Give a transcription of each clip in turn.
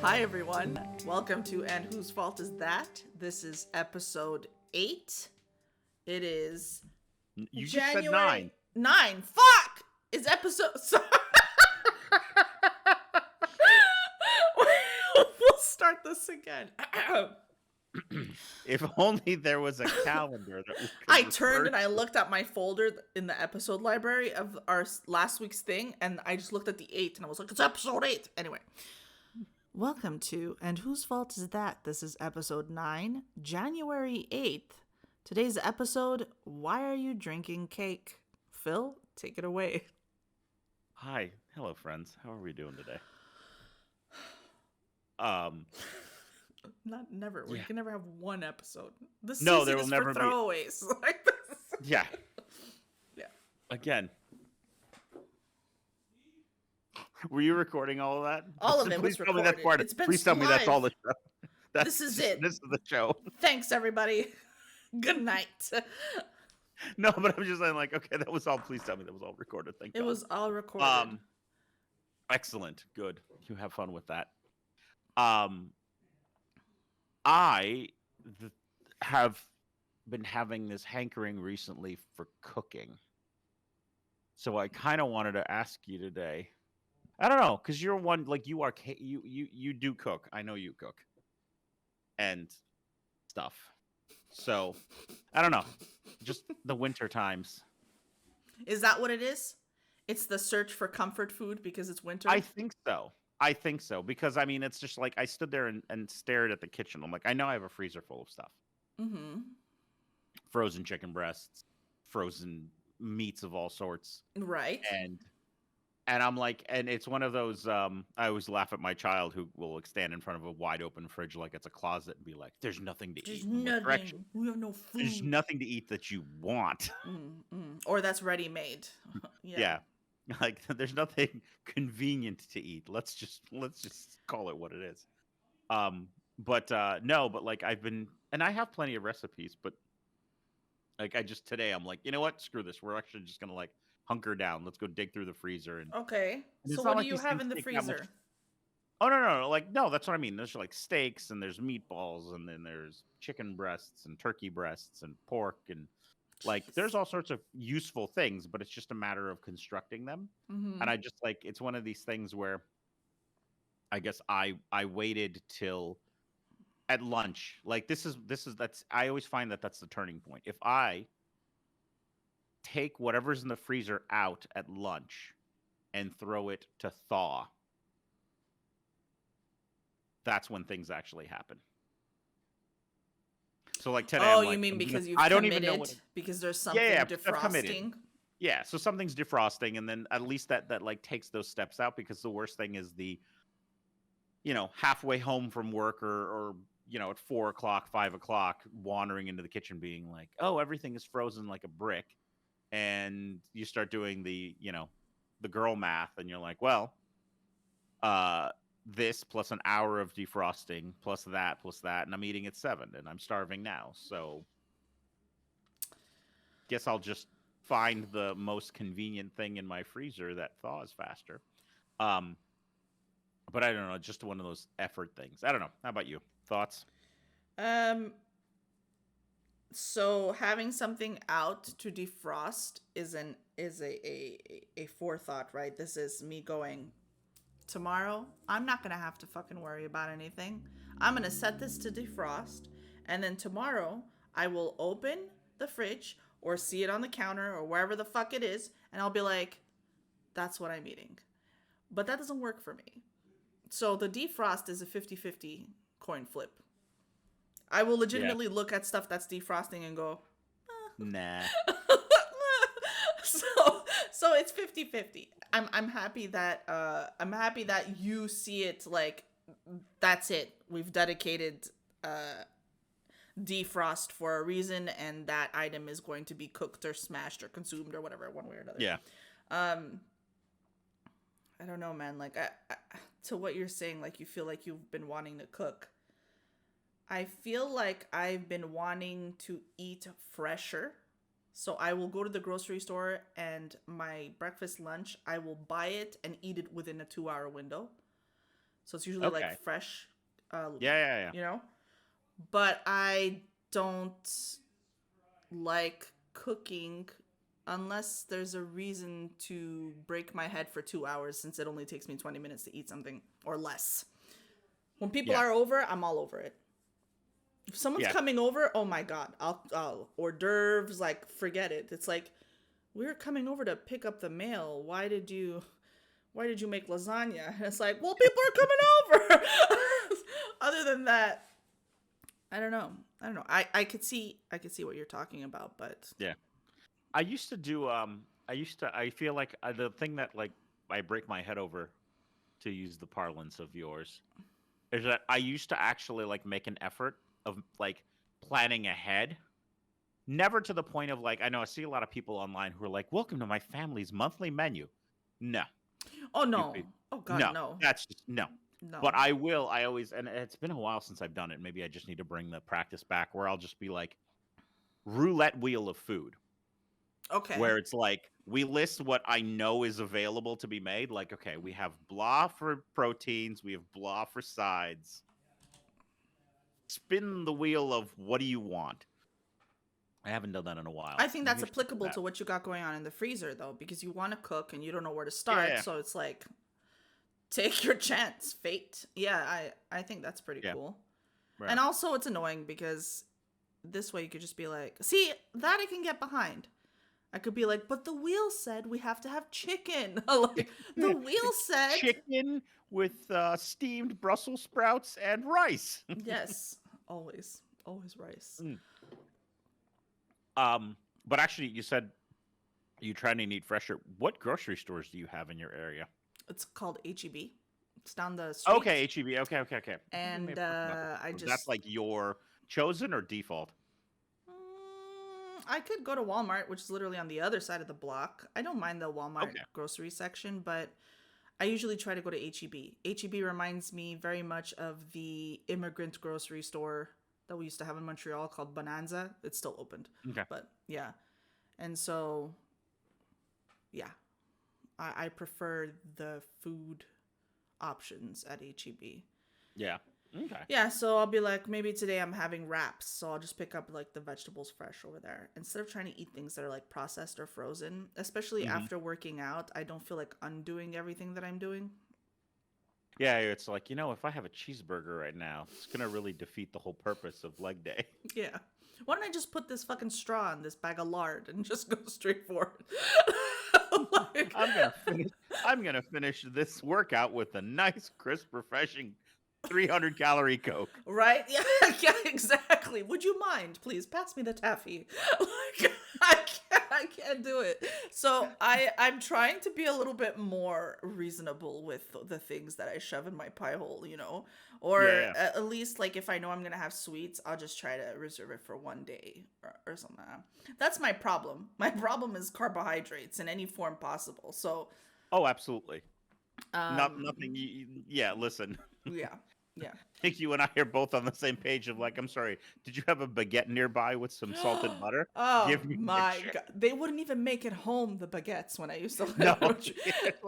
Hi, everyone. Welcome to And Whose Fault Is That? This is episode 8. It is You just January said 9. 9. Fuck! Is episode... Sorry. We'll start this again. If only there was a calendar that we could I turned and I to. looked at my folder in the episode library of our last week's thing, and I just looked at the 8, and I was like, it's episode 8! Anyway. Welcome to And Whose Fault Is That? This is episode 9, January 8th. Today's episode, Why Are You Drinking Cake? Phil, take it away. Hi. Hello, friends. How are we doing today? Never. We can never have one episode. This No, season there will is never for be. throwaways. Like this. Yeah. Yeah. Again. Were you recording all of that? All of it was Please tell me that's recorded. part of It's been Please tell me that's live. all the show. This is it. This is the show. Thanks, everybody. Good night. No, but I'm just saying, like, okay, that was all. Please tell me that was all recorded. Thank It God. was all recorded. Excellent. Good. You have fun with that. I have been having this hankering recently for cooking. So I kind of wanted to ask you today. I don't know, because you're one, like, you are, you do cook. I know you cook. And stuff. So, I don't know. Just the winter times. Is that what it is? It's the search for comfort food because it's winter? I think so. Because, I mean, it's just like, I stood there and stared at the kitchen. I'm like, I know I have a freezer full of stuff. Mm-hmm. Frozen chicken breasts, frozen meats of all sorts. Right. And I'm like, and it's one of those, I always laugh at my child who will stand in front of a wide open fridge like it's a closet and be like, there's nothing to There's eat. nothing. We have no food. There's nothing to eat that you want. Or that's ready-made. Yeah. Like, there's nothing convenient to eat. Let's just call it what it is. But like, I've been, and I have plenty of recipes, but like, today I'm like, you know what? Screw this. We're actually just going to like hunker down. Let's go dig through the freezer. And Okay. it's So not what like do you these have things in the take that much- freezer? Oh, no. Like, no, that's what I mean. There's like steaks and there's meatballs and then there's chicken breasts and turkey breasts and pork and like, there's all sorts of useful things, but it's just a matter of constructing them. Mm-hmm. And I just like, it's one of these things where I guess I waited till at lunch. Like that's I always find that that's the turning point. If I take whatever's in the freezer out at lunch and throw it to thaw, that's when things actually happen. So like today, Oh, I'm like, you mean because you've I don't committed? even know what. Because there's something Yeah, I've committed. defrosting? Yeah, so something's defrosting, and then at least that like takes those steps out, because the worst thing is the, halfway home from work or at 4 o'clock, 5 o'clock, wandering into the kitchen being like, oh, everything is frozen like a brick. And you start doing the girl math, and you're like, well, this plus an hour of defrosting plus that, and I'm eating at 7 and I'm starving now. So guess I'll just find the most convenient thing in my freezer that thaws faster. But I don't know, just one of those effort things. I don't know. How about you? Thoughts? So having something out to defrost is a forethought, right? This is me going, tomorrow I'm not gonna have to fucking worry about anything. I'm gonna set this to defrost, and then tomorrow I will open the fridge or see it on the counter or wherever the fuck it is, and I'll be like, that's what I'm eating. But that doesn't work for me. So the defrost is a 50-50 coin flip. I will legitimately look at stuff that's defrosting and go, Nah. So it's 50-50. I'm happy that you see it like, that's it. We've dedicated defrost for a reason, and that item is going to be cooked or smashed or consumed or whatever, one way or another. Yeah. I don't know, man. Like, I, to what you're saying, like, you feel like you've been wanting to cook. I feel like I've been wanting to eat fresher. So I will go to the grocery store, and my breakfast, lunch, I will buy it and eat it within a 2-hour window. So it's usually like Okay. fresh, uh, Yeah, yeah, yeah. you know. But I don't like cooking unless there's a reason to break my head for 2 hours, since it only takes me 20 minutes to eat something or less. When people Yeah. are over, I'm all over it. If someone's Yeah. coming over, oh my god, I'll hors d'oeuvres, like forget it. It's like, we're coming over to pick up the mail. Why did you make lasagna? And it's like, well, people are coming over. Other than that, I don't know. I could see what you're talking about, but Yeah. I used to do I feel like the thing that like I break my head over, to use the parlance of yours, is that I used to actually like make an effort of like planning ahead. Never to the point of like, I know I see a lot of people online who are like, "Welcome to my family's monthly menu." No, oh you no. Oh god, no, no. that's just no. But No. I will. I always, and it's been a while since I've done it. Maybe I just need to bring the practice back, where I'll just be like roulette wheel of food, Okay. where it's like we list what I know is available to be made. Like, okay, we have blah for proteins, we have blah for sides. Spin the wheel of what do you want. I haven't done that in a I while. think that's Maybe I should do applicable that. to what you got going on in the freezer though, because you want to cook and you don't know where to Yeah, start, yeah, so it's like, take your chance, fate. Yeah, I think that's pretty yeah. cool. Right. And also it's annoying because this way you could just be like, see, that I can get behind. I could be like, but the wheel said we have to have chicken. Like, the wheel said, Chicken with steamed Brussels sprouts and rice. yes, always rice. Mm. But actually, you said you trying to eat fresher. What grocery stores do you have in your area? It's called HEB. It's down the Okay, street. HEB. Okay, okay, okay. I think we may And have talked about this I before. That's just, like your chosen or default. I could go to Walmart, which is literally on the other side of the block. I don't mind the Walmart Okay. grocery section, but I usually try to go to HEB. HEB reminds me very much of the immigrant grocery store that we used to have in Montreal called Bonanza. It's still opened, Okay. but yeah. And so, yeah, I prefer the food options at HEB. Yeah. Okay. Yeah, so I'll be like, maybe today I'm having wraps, so I'll just pick up like the vegetables fresh over there instead of trying to eat things that are like processed or frozen. Especially Hmm. after working out, I don't feel like undoing everything that I'm doing. Yeah, it's like, if I have a cheeseburger right now, it's gonna really defeat the whole purpose of leg day. Yeah. Why don't I just put this fucking straw in this bag of lard and just go straight for it? Like, I'm gonna finish. I'm gonna finish this workout with a nice, crisp, refreshing 300 calorie Coke. right? Yeah, yeah, exactly. Would you mind, please pass me the taffy? Like, I can't do it. So I'm trying to be a little bit more reasonable with the things that I shove in my pie hole, or Yeah, yeah, at least like if I know I'm gonna have sweets, I'll just try to reserve it for one day or something. That's my problem. My problem is carbohydrates in any form possible. So oh, absolutely. Not um nothing. Yeah, listen. yeah, yeah. I think you and I are both on the same page of like, I'm sorry, did you have a baguette nearby with some salted butter? Oh Give me the my shit. god. They wouldn't even make it home, the baguettes, when I used to No, live. it's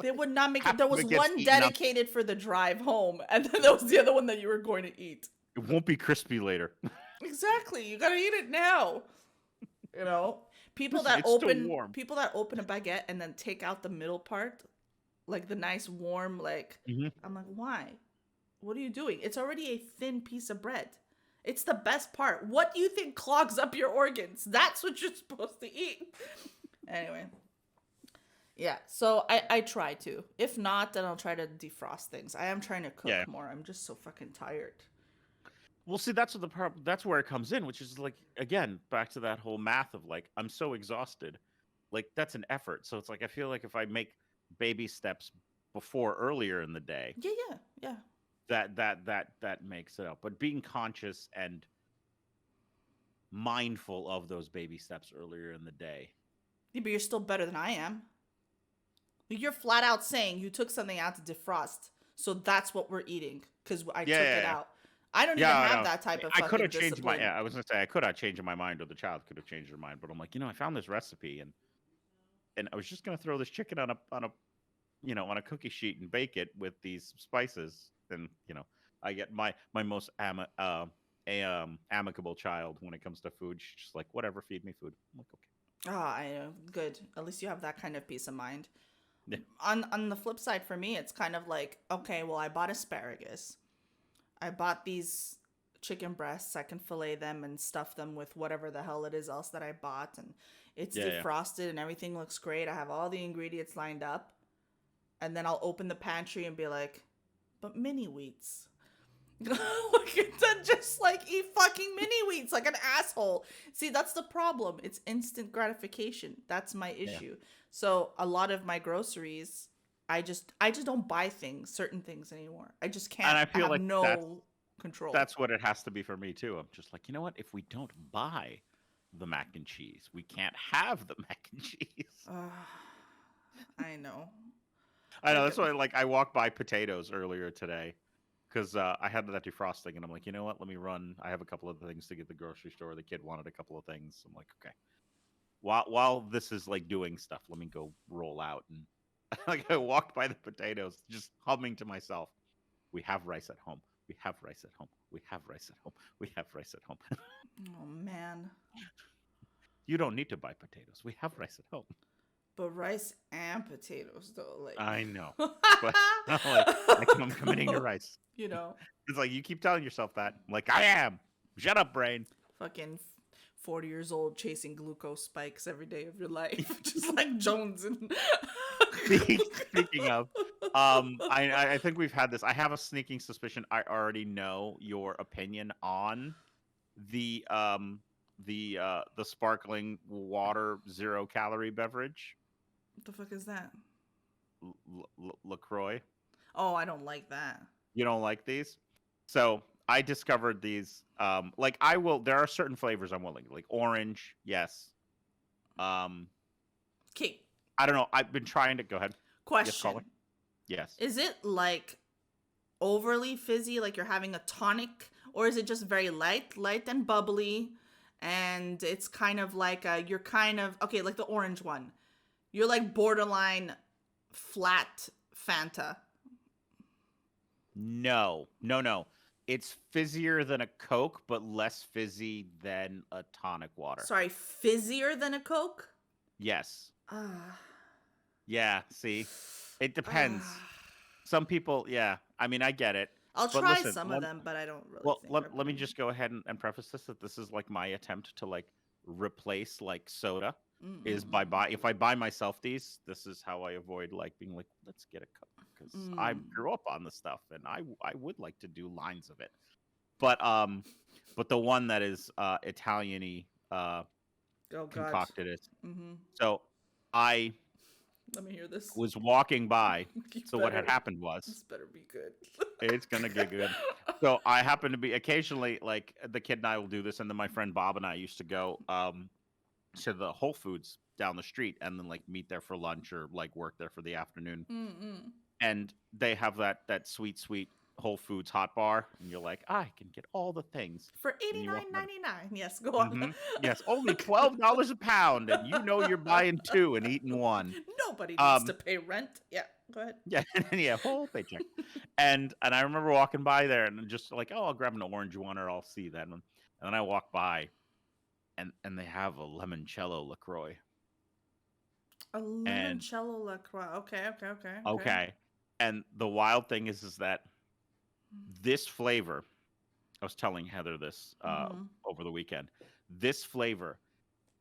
They like would not make it. half There the was baguette's one eaten up. dedicated for the drive home, and then there was the other one that you were going to eat. It won't be crispy later. Exactly. You gotta eat it now. You know? People Listen, that it's still open warm. people that open a baguette and then take out the middle part, like the nice warm, like, Hmm. I'm like, why? What are you doing? It's already a thin piece of bread. It's the best part. What do you think clogs up your organs? That's what you're supposed to eat. Anyway. Yeah, so I try to. If not, then I'll try to defrost things. I am trying to Yeah. cook more. I'm just so fucking tired. Well, see, that's what the problem. That's where it comes in, which is like again back to that whole math of like I'm so exhausted, like that's an effort. So it's like I feel like if I make baby steps before earlier in the day, Yeah, yeah, yeah. that makes it up. But being conscious and mindful of those baby steps earlier in the day. Yeah, but you're still better than I am. You're flat out saying you took something out to defrost, so that's what we're eating because I Yeah, took yeah, it yeah. out. I don't even Yeah, I have know. that type of I could fucking have changed my. discipline. Yeah, I was gonna say I could have changed my mind, or the child could have changed their mind. But I'm like, I found this recipe, and I was just gonna throw this chicken on a on a cookie sheet and bake it with these spices. and I get my most amicable child when it comes to food. She's just like, whatever, feed me food. I'm like, okay. Ah, I know. Good. At least you have that kind of peace of mind. Yeah, On the flip side, for me, it's kind of like, okay, well, I bought asparagus. I bought these chicken breasts. I can fillet them and stuff them with whatever the hell it is else that I bought, and it's yeah, yeah. defrosted and everything looks great. I have all the ingredients lined up, and then I'll open the pantry and be like, but mini wheats. Like, then just like eat fucking mini wheats like an asshole. See, that's the problem. It's instant gratification. That's my Yeah. issue. So a lot of my groceries, I just don't buy certain things anymore. I just And can't. I I feel have like no control. that's what it has to be for me too. I'm just like, you know what? If we don't buy the mac and cheese, we can't have the mac and cheese. I know. I know Like, that's why. Like, I walked by potatoes earlier today because I had that defrosting, and I'm like, you know what? Let me run. I have a couple of things to get the grocery store. The kid wanted a couple of things. I'm like, okay. While this is like doing stuff, let me go roll out and like I walked by the potatoes, just humming to myself. We have rice at home. We have rice at home. We have rice at home. We have rice at home. oh man. You don't need to buy potatoes. We have rice at home. But rice and potatoes though, like I know, but I'm like, I'm committing to rice. you know, It's like you keep telling yourself that. I'm like, I am. Shut up, brain. fucking 40 years old chasing glucose spikes every day of your life, just like Jones and Speaking of, I think we've had this. I have a sneaking suspicion. I already know your opinion on the sparkling water 0-calorie beverage, what the fuck is that? LaCroix. Oh, I don't like that. You don't like these? So I discovered these. Like I will. There are certain flavors I'm willing. Like orange, yes. Um, Okay, I don't know. I've been trying to go ahead. Yes, question. caller. Yes. Is it like overly fizzy, like you're having a tonic, or is it just very light and bubbly, and it's kind of like you're kind of okay, like the orange one. You're like borderline flat Fanta. No, no, no. It's fizzier than a Coke, but less fizzy than a tonic water. Sorry, fizzier than a Coke? Yes. Ah. Yeah. See, it depends. Ah. Some people, yeah. I mean, I get it. I'll But try listen, some of them, but I don't really well, think let me just go ahead and preface this that this is like my attempt to like replace like soda is by Mm-mm. if I buy myself these, this is how I avoid like being like, let's get a Coke because I Mm. grew up on the stuff and I would like to do lines of it. But the one that is Italian-y Oh God. concocted is Mm-hmm. so I Let me hear this. was walking by. You So what had better. happened was This better be good. it's gonna get good. So I happen to be occasionally like the kid and I will do this, and then my friend Bob and I used to go to the Whole Foods down the street and then like meet there for lunch or like work there for the afternoon. Mm-mm. And they have that sweet Whole Foods hot bar, and you're like, I can get all the things. For And you walk by the- $89.99. Yes, go on. Mhm. Yes, only $12 a pound, and you know you're buying two and eating one. Nobody needs Um, to pay rent. Yeah, go ahead. Yeah, yeah, whole paycheck. And I remember walking by there and just like, oh, I'll grab an orange one or I'll see that one. And then I walk by, and they have a limoncello LaCroix. A And limoncello LaCroix. Okay. okay, and the wild thing is that this flavor, I was telling Heather this Mhm. over the weekend. This flavor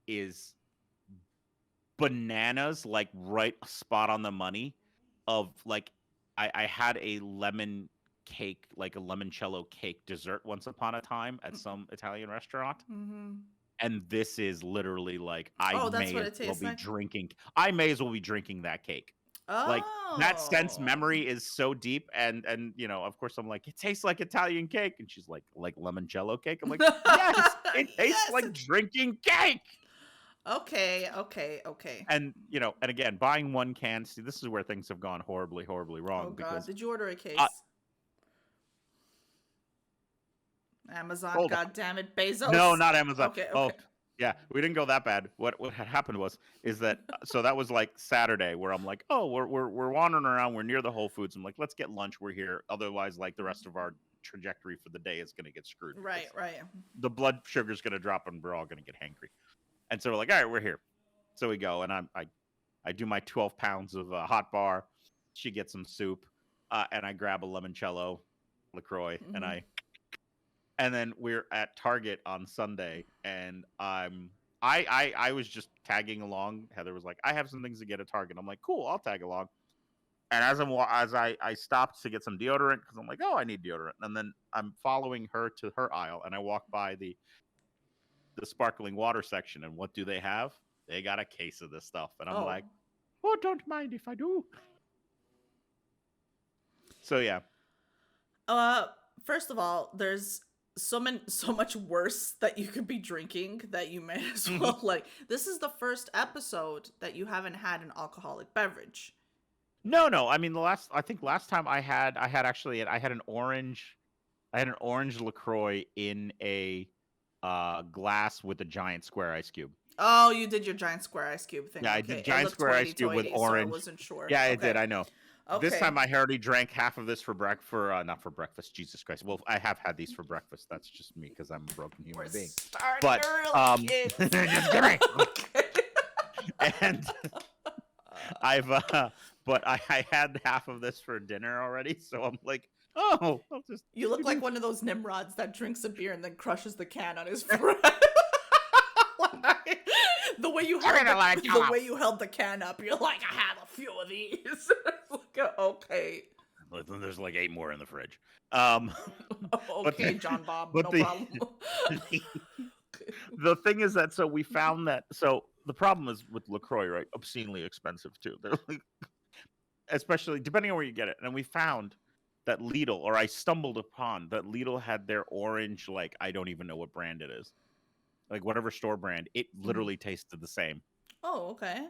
is bananas, like right spot on the money. Of like, I had a lemon cake, like a limoncello cake dessert once upon a time at some Italian restaurant. Mm-hmm. And this is literally like Oh, that's may what as it well tastes be like? drinking. I may as well be drinking that cake. Like that sense Oh. memory is so deep, and of course I'm like, it tastes like Italian cake, and she's like limoncello cake. I'm like, yes, it tastes Yes, like drinking cake. Okay. And and again, buying one can. See, this is where things have gone horribly wrong Oh God, because did you order a case? uh, Amazon, hold on. God damn it, Bezos. No, not Amazon. Okay. Oh, Yeah, we didn't go that bad. What had happened is that so that was like Saturday where I'm like, oh, we're wandering around. We're near the Whole Foods. I'm like, let's get lunch. We're here. Otherwise, like the rest of our trajectory for the day is going to get screwed Right, because right. the blood sugar's going to drop and we're all going to get hangry. And so we're like, all right, we're here. So we go and I do my 12 pounds of hot bar. She gets some soup, and I grab a limoncello, Lacroix, Hmm. and then we're at Target on Sunday, and I was just tagging along. Heather was like, "I have some things to get at Target." I'm like, "Cool, I'll tag along." And as I stopped to get some deodorant because I'm like, "Oh, I need deodorant," and then I'm following her to her aisle, and I walk by the sparkling water section, and what do they have? They got a case of this stuff, and I'm Oh. like, "Oh, don't mind if I do." So yeah, Uh, First of all, there's so much worse that you could be drinking that you may as Mhm. well like. This is the first episode that you haven't had an alcoholic beverage. No. I mean, I think last time I had an orange. I had an orange Lacroix in a glass with a giant square ice cube. Oh, you did your giant square ice cube thing. Yeah, I did Okay, it giant looked square ice cube with toity-toity, so I orange. wasn't sure. Yeah, I Okay, did. I know. This okay. time I already drank half of this for breakfast. For not for breakfast. Jesus Christ. Well, I have had these for breakfast. That's just me because I'm a broken We're human being. starting But early, kids. just kidding. Okay. And I've but I had half of this for dinner already, so I'm like, oh, I'll just You look like maybe. one of those Nimrods that drinks a beer and then crushes the can on his friend. The way you held the way you held the can up, you're like, I have a few of these. Like, okay, Listen, there's like 8 more in the fridge. Um, but okay, John Bob, but no problem. the thing is that so we found that so the problem is with Lacroix, right? Obscenely expensive too. They're like, especially depending on where you get it. And we found that Lidl, or I stumbled upon that Lidl had their orange, like I don't even know what brand it is, like whatever store brand. It Mhm. literally tasted the same. Oh, okay.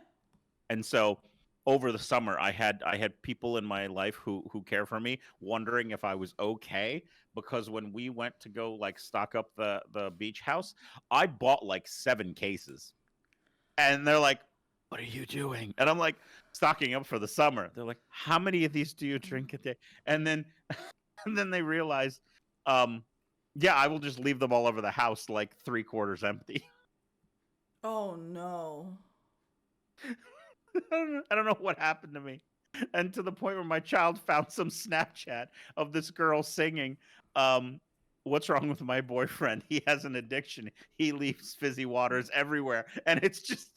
And so over the summer I had people in my life who care for me wondering if I was okay because when we went to go like stock up the beach house, I bought like 7 cases. And they're like, "What are you doing?" And I'm like, "Stocking up for the summer." They're like, "How many of these do you drink a day?" And then and then they realize um yeah, I will just leave them all over the house like 3 quarters empty. Oh no. I don't know what happened to me. And to the point where my child found some Snapchat of this girl singing, um, "What's wrong with my boyfriend? He has an addiction. He leaves fizzy waters everywhere." And it's just,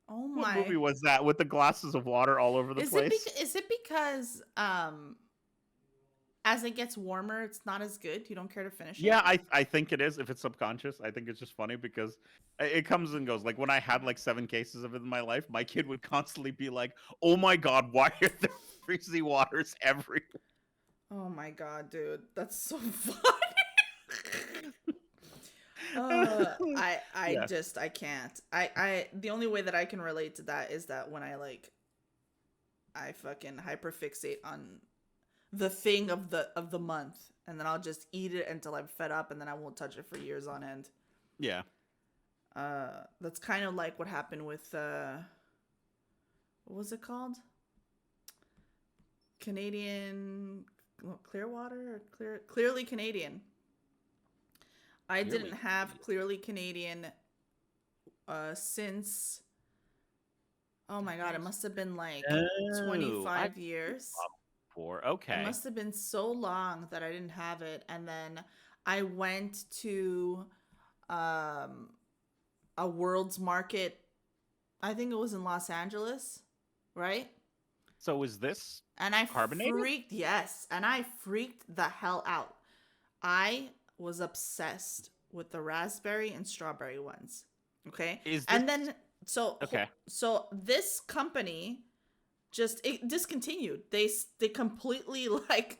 Oh what movie my. was that with the glasses of water all over the place? Is it because as it gets warmer, it's not as good? You don't care to finish Yeah, it? I think it is. If it's subconscious, I think it's just funny because it comes and goes. Like when I had like 7 cases of it in my life, my kid would constantly be like, "Oh my god, why are there fizzy waters everywhere?" Oh my god, dude. That's so funny. I Yeah. just I can't. I the only way that I can relate to that is that when I fucking hyperfixate on the thing of the month and then I'll just eat it until I'm fed up and then I won't touch it for years on end. Yeah. That's kind of like what happened with what was it called? Canadian Clearwater or Clearly Canadian. I didn't Clearly. have Clearly Canadian since, oh my god, it must have been like Oh, I've 25 years. before. It Okay. must have been so long that I didn't have it. And then I went to um, a world's market. I think it was in Los Angeles, right? So is this And I carbonated? freaked, yes, and I freaked the hell out. I was obsessed with the raspberry and strawberry ones. Okay? Is this And then okay? so this company just it discontinued. They completely like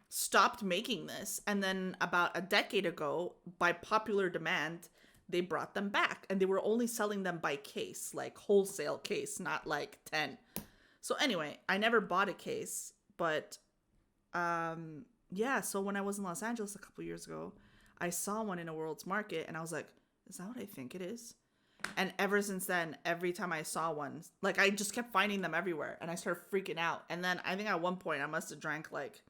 stopped making this and then about a decade ago by popular demand they brought them back and they were only selling them by case, like wholesale case, not like 10. So anyway, I never bought a case, but yeah, so when I was in Los Angeles a couple years ago, I saw one in a world's market and I was like, Is that what I think it is? And ever since then, every time I saw one, like I just kept finding them everywhere, and I started freaking out. And then I think at one point I must have drank like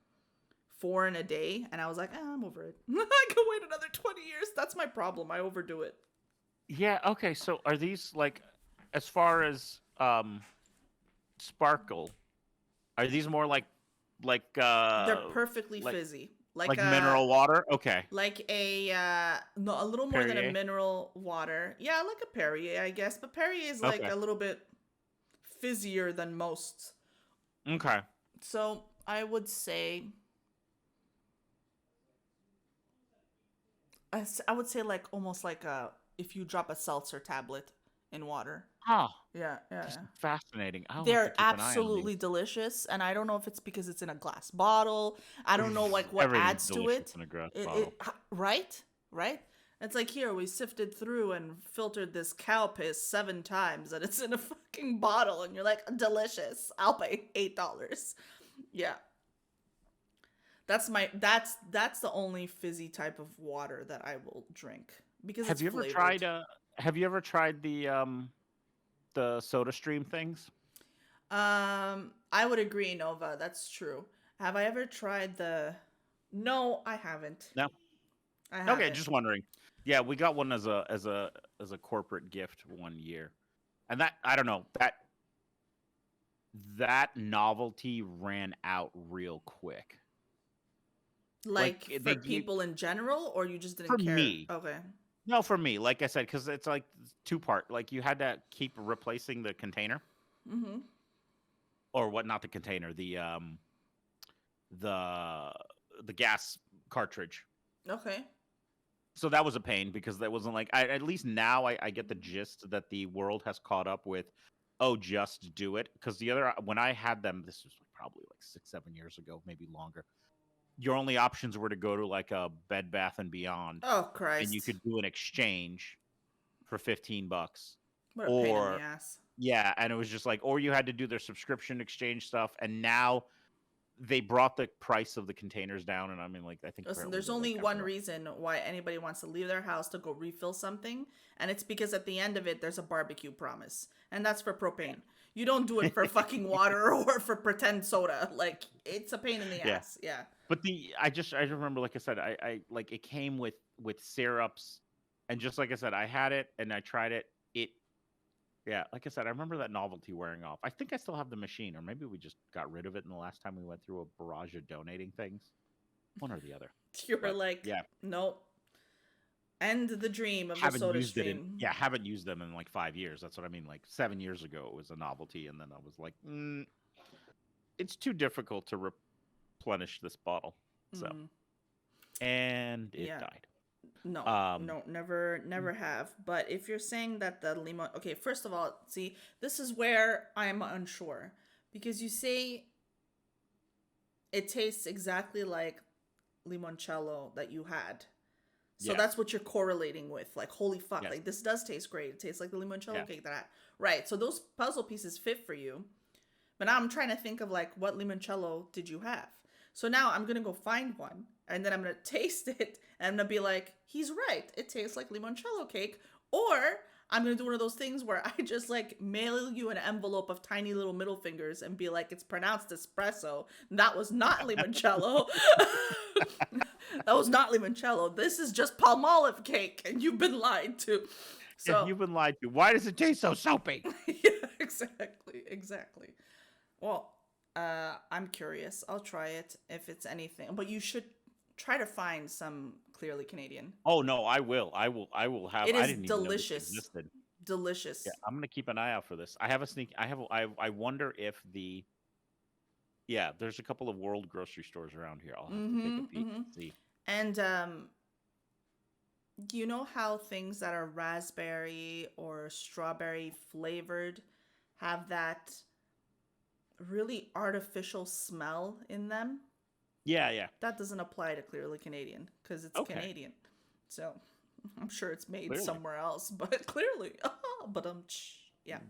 4 in a day, and I was like, I'm over it. I can wait another 20 years. That's my problem. I overdo it. Yeah. Okay. So are these like, as far as sparkle, are these more like They're perfectly like fizzy, like mineral water? Okay. like a no, a little more than a Perrier. mineral water. Yeah, like a Perrier, I guess. But Perrier is like Okay. a little bit fizzier than most. Okay. So I would say I would say like almost like a if you drop a seltzer tablet in water. Oh, Yeah, yeah, this is yeah. fascinating. I'll have to They're keep an eye on these. absolutely delicious, and I don't know if it's because it's in a glass bottle. I don't know like what Everything's adds to delicious it. in a grass It bottle. right, right. It's like here we sifted through and filtered this cow piss 7 times, and it's in a fucking bottle, and you're like delicious. I'll pay $8. Yeah, that's the only fizzy type of water that I will drink because it's Have you ever flavored. tried have you ever tried the soda stream things? I would agree, Nova. That's true. Have I ever tried the? No, I haven't. No. I Okay, haven't. just wondering. Yeah, we got one as a corporate gift one year. And that, I don't know, that novelty ran out real quick. Like Like for they gave people in general, or you just didn't for care? me. Okay. No, for me, like I said, because it's like two part. Like you had to keep replacing the container, Mm-hmm. or what? Not the container, the the gas cartridge. Okay. So that was a pain because that wasn't like at least now I get the gist that the world has caught up with. Oh, just do it, because the other when I had them, this was probably like 6 7 years ago, maybe longer. Your only options were to go to like a Bed Bath and Beyond, Oh and you Christ! could do an exchange for $15, What a pain in the or ass. yeah, and it was just like, or you had to do their subscription exchange stuff, and now they brought the price of the containers down, and I mean, like, I think Listen, apparently there's they're like only down to one about reason why anybody wants to leave their house to go refill something, and it's because at the end of it, there's a barbecue promise, and that's for propane. You don't do it for fucking water or for pretend soda. Like, it's a pain in the yeah. ass. Yeah. But I remember, like I said, I like it came with syrups, and just like I said, I had it and I tried it. Yeah, like I said, I remember that novelty wearing off. I think I still have the machine, or maybe we just got rid of it in the last time we went through a barrage of donating things. One or the other. You were But like, yeah, nope. End the dream of the haven't soda used it in stream. yeah, haven't used them in like 5 years. That's what I mean. Like 7 years ago, it was a novelty, and then I was like, it's too difficult to replenish this bottle. So, Mm, and it yeah. died. No, Um, no, never, never have. But if you're saying that the limon, okay, first of all, see, this is where I'm unsure because you say it tastes exactly like limoncello that you had. So yeah, that's what you're correlating with. Like, holy fuck, yes, like this does taste great. It tastes like the limoncello yeah. cake that I, right. So those puzzle pieces fit for you. But now I'm trying to think of like what limoncello did you have? So now I'm gonna go find one and then I'm gonna taste it and I'm gonna be like, he's right. It tastes like limoncello cake. Or I'm gonna do one of those things where I just like mail you an envelope of tiny little middle fingers and be like, it's pronounced espresso. That was not limoncello. That was not limoncello. This is just palm olive cake, and you've been lied to. Yeah, So you've been lied to. Why does it taste so soapy? yeah, exactly, exactly. Well, I'm curious. I'll try it if it's anything. But you should try to find some clearly Canadian. Oh no, I will. I will have. It I is didn't even know this delicious. existed. Yeah, Delicious. I'm gonna keep an eye out for this. I have a sneak. I have. I wonder if the. Yeah, there's a couple of world grocery stores around here. I'll have to take Mm-hmm. a peek Mm-hmm. and see. And you know how things that are raspberry or strawberry flavored have that really artificial smell in them? Yeah, yeah. That doesn't apply to clearly Canadian because it's Okay, Canadian. So I'm sure it's made clearly. somewhere else, but clearly, but yeah.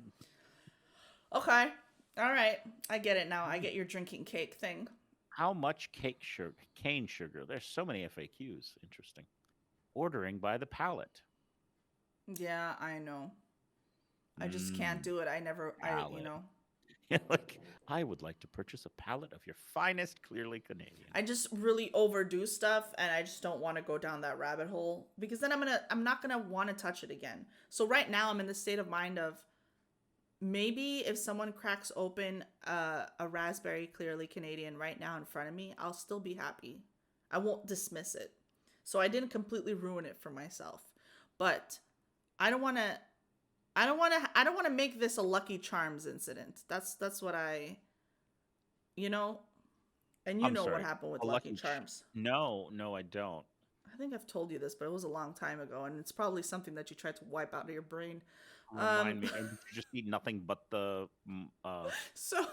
Okay, all right. I get it now. I Mm. get your drinking cake thing. How much cake sugar, cane sugar? There's so many FAQs. Interesting. Ordering by the pallet. Yeah, I know. I just can't Mm, do it. I never, palate. Like, I would like to purchase a pallet of your finest, clearly Canadian. I just really overdo stuff and I just don't want to go down that rabbit hole because then I'm not going to want to touch it again. So right now I'm in the state of mind of maybe if someone cracks open a raspberry clearly Canadian right now in front of me, I'll still be happy. I won't dismiss it. So I didn't completely ruin it for myself. But I don't want to I don't want to make this a Lucky Charms incident. That's what you know, and you I'm know what sorry. happened with A Lucky lucky Charms. No, no, I don't. I think I've told you this, but it was a long time ago, and it's probably something that you tried to wipe out of your brain. Remind Um, me. And did you just eat nothing but the so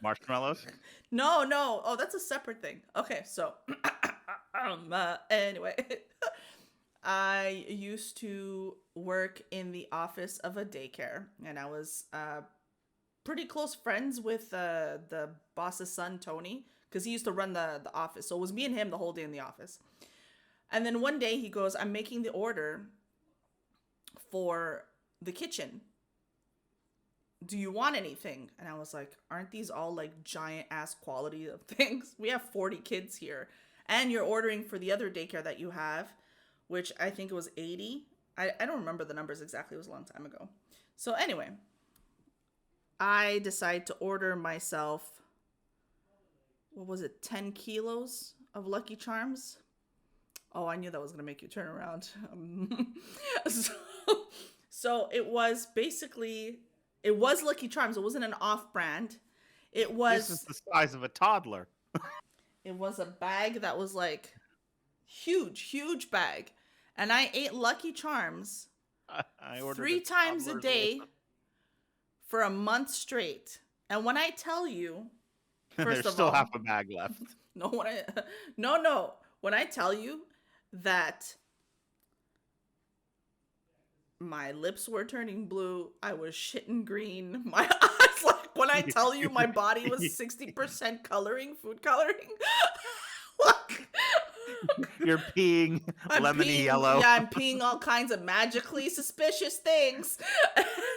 marshmallows? no, no. Oh, that's a separate thing. Okay, so anyway, I used to work in the office of a daycare, and I was pretty close friends with the boss's son, Tony, because he used to run the office. So it was me and him the whole day in the office. And then one day he goes, I'm making the order for the kitchen. Do you want anything? And I was like, aren't these all like giant ass quality of things? We have 40 kids here. And you're ordering for the other daycare that you have, which I think it was 80. I don't remember the numbers exactly. It was a long time ago. So anyway, I decide to order myself, what was it, 10 kilos of Lucky Charms? Oh, I knew that was going to make you turn around. so, so it was basically, it was Lucky Charms. It wasn't an off brand. It This is was, the size of a toddler. it was a bag that was like huge, huge bag. And I ate Lucky Charms I ordered 3 times a day for a month straight. And when I tell you, first There's of still half all, a bag left. no, no, when I tell you that my lips were turning blue, I was shitting green, my eyes, like when I tell you my body was 60% coloring, food coloring. Look, You're peeing I'm lemony peeing, yellow. yeah, I'm peeing all kinds of magically suspicious things.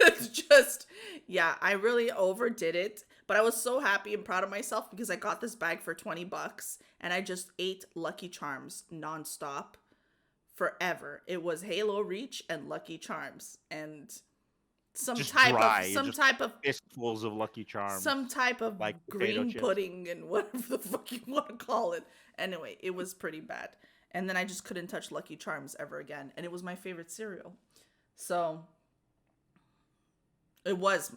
It's just, yeah, I really overdid it. But I was so happy and proud of myself because I got this bag for $20 and I just ate Lucky Charms nonstop forever. It was Halo Reach and Lucky Charms and Just dry. some Just type of fistfuls of Lucky Charms, some type of like potato green chips. pudding and whatever the fuck you want to call it. Anyway, it was pretty bad. And then I just couldn't touch Lucky Charms ever again. And it was my favorite cereal. So it was